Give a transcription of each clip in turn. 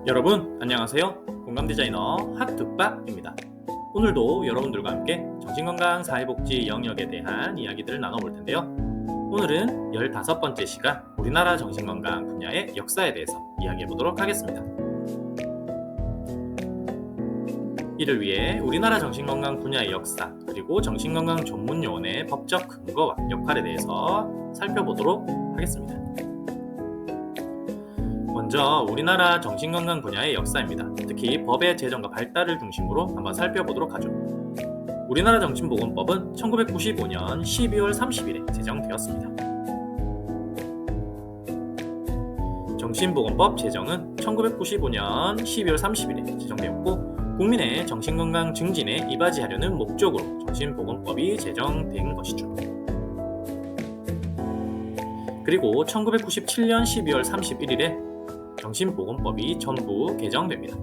여러분 안녕하세요. 공감디자이너 핫툭박입니다. 오늘도 여러분들과 함께 정신건강 사회복지 영역에 대한 이야기들을 나눠볼 텐데요. 오늘은 15번째 시간 우리나라 정신건강 분야의 역사에 대해서 이야기해보도록 하겠습니다. 이를 위해 우리나라 정신건강 분야의 역사 그리고 정신건강 전문요원의 법적 근거와 역할에 대해서 살펴보도록 하겠습니다. 먼저 우리나라 정신건강 분야의 역사입니다. 특히 법의 제정과 발달을 중심으로 한번 살펴보도록 하죠. 우리나라 정신보건법은 1995년 12월 30일에 제정되었습니다. 정신보건법 제정은 1995년 12월 30일에 제정되었고 국민의 정신건강 증진에 이바지하려는 목적으로 정신보건법이 제정된 것이죠. 그리고 1997년 12월 31일에 정신보건법이 전부 개정됩니다.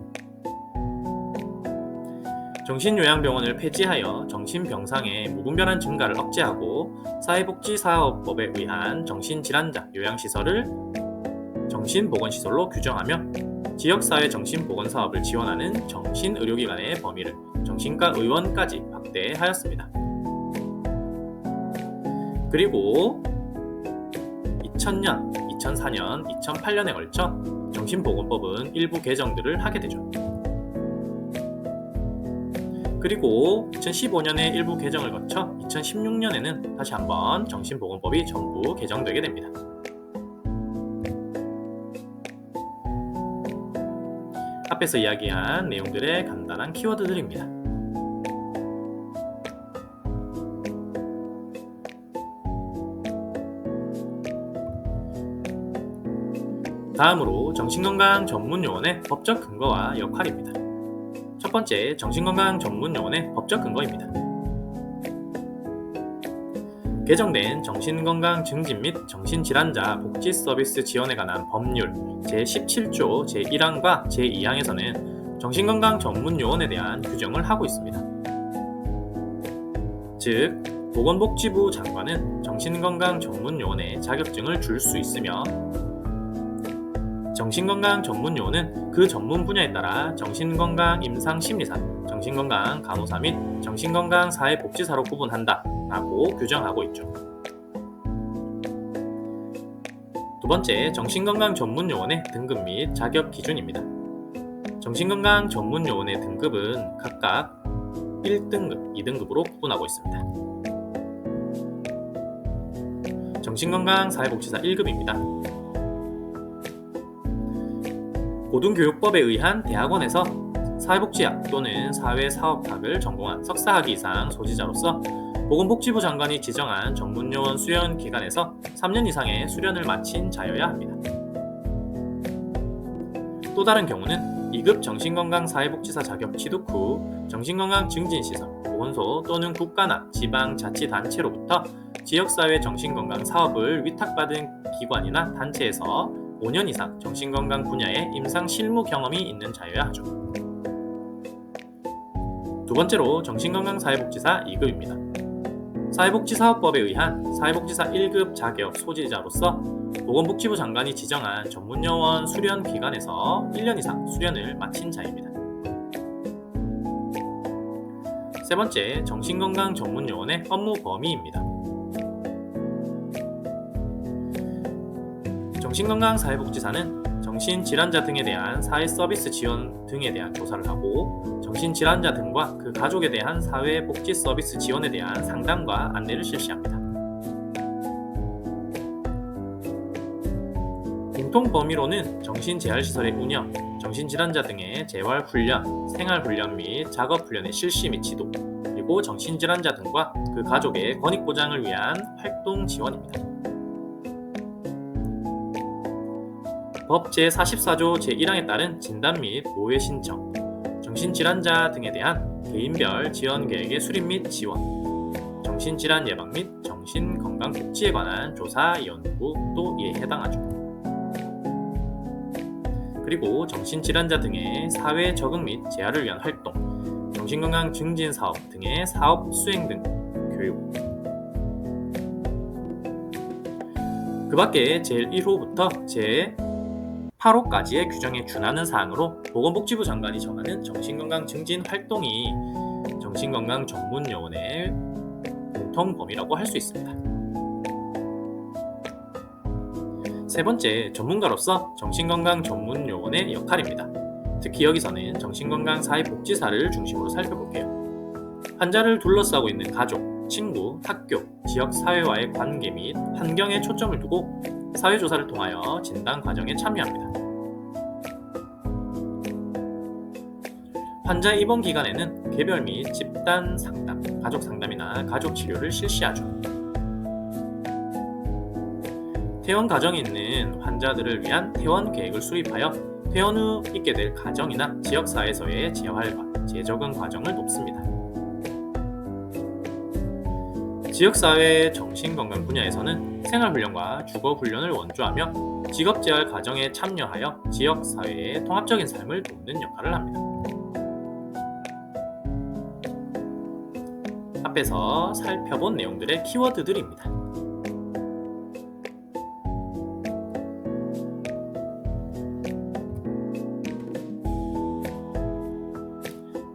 정신요양병원을 폐지하여 정신병상의 무분별한 증가를 억제하고 사회복지사업법에 의한 정신질환자 요양시설을 정신보건시설로 규정하며 지역사회 정신보건사업을 지원하는 정신의료기관의 범위를 정신과 의원까지 확대하였습니다. 그리고 2000년, 2004년, 2008년에 걸쳐 정신보건법은 일부 개정들을 하게 되죠. 그리고 2015년에 일부 개정을 거쳐 2016년에는 다시 한번 정신보건법이 전부 개정되게 됩니다. 앞에서 이야기한 내용들의 간단한 키워드들입니다. 다음으로 정신건강 전문요원의 법적 근거와 역할입니다. 첫 번째, 정신건강 전문요원의 법적 근거입니다. 개정된 정신건강 증진 및 정신질환자 복지 서비스 지원에 관한 법률 제17조 제1항과 제2항에서는 정신건강 전문요원에 대한 규정을 하고 있습니다. 즉, 보건복지부 장관은 정신건강 전문요원에 자격증을 줄 수 있으며 정신건강 전문요원은 그 전문 분야에 따라 정신건강 임상심리사, 정신건강 간호사 및 정신건강 사회복지사로 구분한다 라고 규정하고 있죠. 두 번째, 정신건강 전문요원의 등급 및 자격 기준입니다. 정신건강 전문요원의 등급은 각각 1등급, 2등급으로 구분하고 있습니다. 정신건강 사회복지사 1급입니다. 고등교육법에 의한 대학원에서 사회복지학 또는 사회사업학을 전공한 석사학위 이상 소지자로서 보건복지부 장관이 지정한 전문요원 수련 기관에서 3년 이상의 수련을 마친 자여야 합니다. 또 다른 경우는 2급 정신건강 사회복지사 자격 취득 후 정신건강 증진시설, 보건소 또는 국가나 지방자치단체로부터 지역사회 정신건강 사업을 위탁받은 기관이나 단체에서 5년 이상 정신건강 분야의 임상 실무 경험이 있는 자여야 하죠. 두 번째로 정신건강 사회복지사 2급입니다. 사회복지사업법에 의한 사회복지사 1급 자격 소지자로서 보건복지부 장관이 지정한 전문요원 수련 기관에서 1년 이상 수련을 마친 자입니다. 세 번째, 정신건강 전문요원의 업무 범위입니다. 정신건강 사회복지사는 정신질환자 등에 대한 사회서비스 지원 등에 대한 조사를 하고 정신질환자 등과 그 가족에 대한 사회복지 서비스 지원에 대한 상담과 안내를 실시합니다. 공통 범위로는 정신재활시설의 운영, 정신질환자 등의 재활훈련, 생활훈련 및 작업훈련의 실시 및 지도, 그리고 정신질환자 등과 그 가족의 권익보장을 위한 활동 지원입니다. 법 제44조 제1항에 따른 진단 및 모의 신청, 정신질환자 등에 대한 개인별 지원 계획의 수립 및 지원, 정신질환 예방 및 정신건강복지에 관한 조사, 연구도 이에 해당하죠. 그리고 정신질환자 등의 사회 적응 및 재활을 위한 활동, 정신건강 증진 사업 등의 사업 수행 등 교육, 그 밖에 제1호부터 8호까지의 규정에 준하는 사항으로 보건복지부 장관이 정하는 정신건강 증진 활동이 정신건강 전문요원의 공통 범위라고 할 수 있습니다. 세 번째, 전문가로서 정신건강 전문요원의 역할입니다. 특히 여기서는 정신건강사회복지사를 중심으로 살펴볼게요. 환자를 둘러싸고 있는 가족, 친구, 학교, 지역사회와의 관계 및 환경에 초점을 두고 사회조사를 통하여 진단 과정에 참여합니다. 환자 입원 기간에는 개별 및 집단 상담, 가족 상담이나 가족 치료를 실시하죠. 퇴원 가정에 있는 환자들을 위한 퇴원 계획을 수립하여 퇴원 후 있게 될 가정이나 지역사회에서의 재활과 재적응 과정을 돕습니다. 지역사회 정신건강 분야에서는 생활훈련과 주거훈련을 원조하며 직업재활 과정에 참여하여 지역사회의 통합적인 삶을 돕는 역할을 합니다. 앞에서 살펴본 내용들의 키워드들입니다.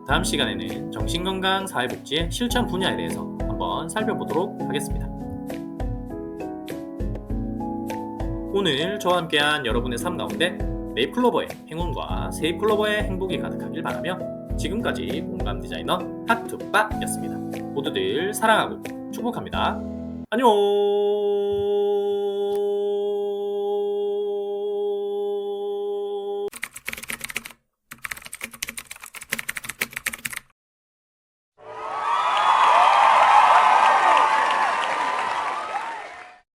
다음 시간에는 정신건강 사회복지의 실천 분야에 대해서 한번 살펴보도록 하겠습니다. 오늘 저와 함께한 여러분의 삶 가운데 네잎클로버의 행운과 세잎클로버의 행복이 가득하길 바라며 지금까지 공감 디자이너 하투빠였습니다. 모두들 사랑하고 축복합니다. 안녕.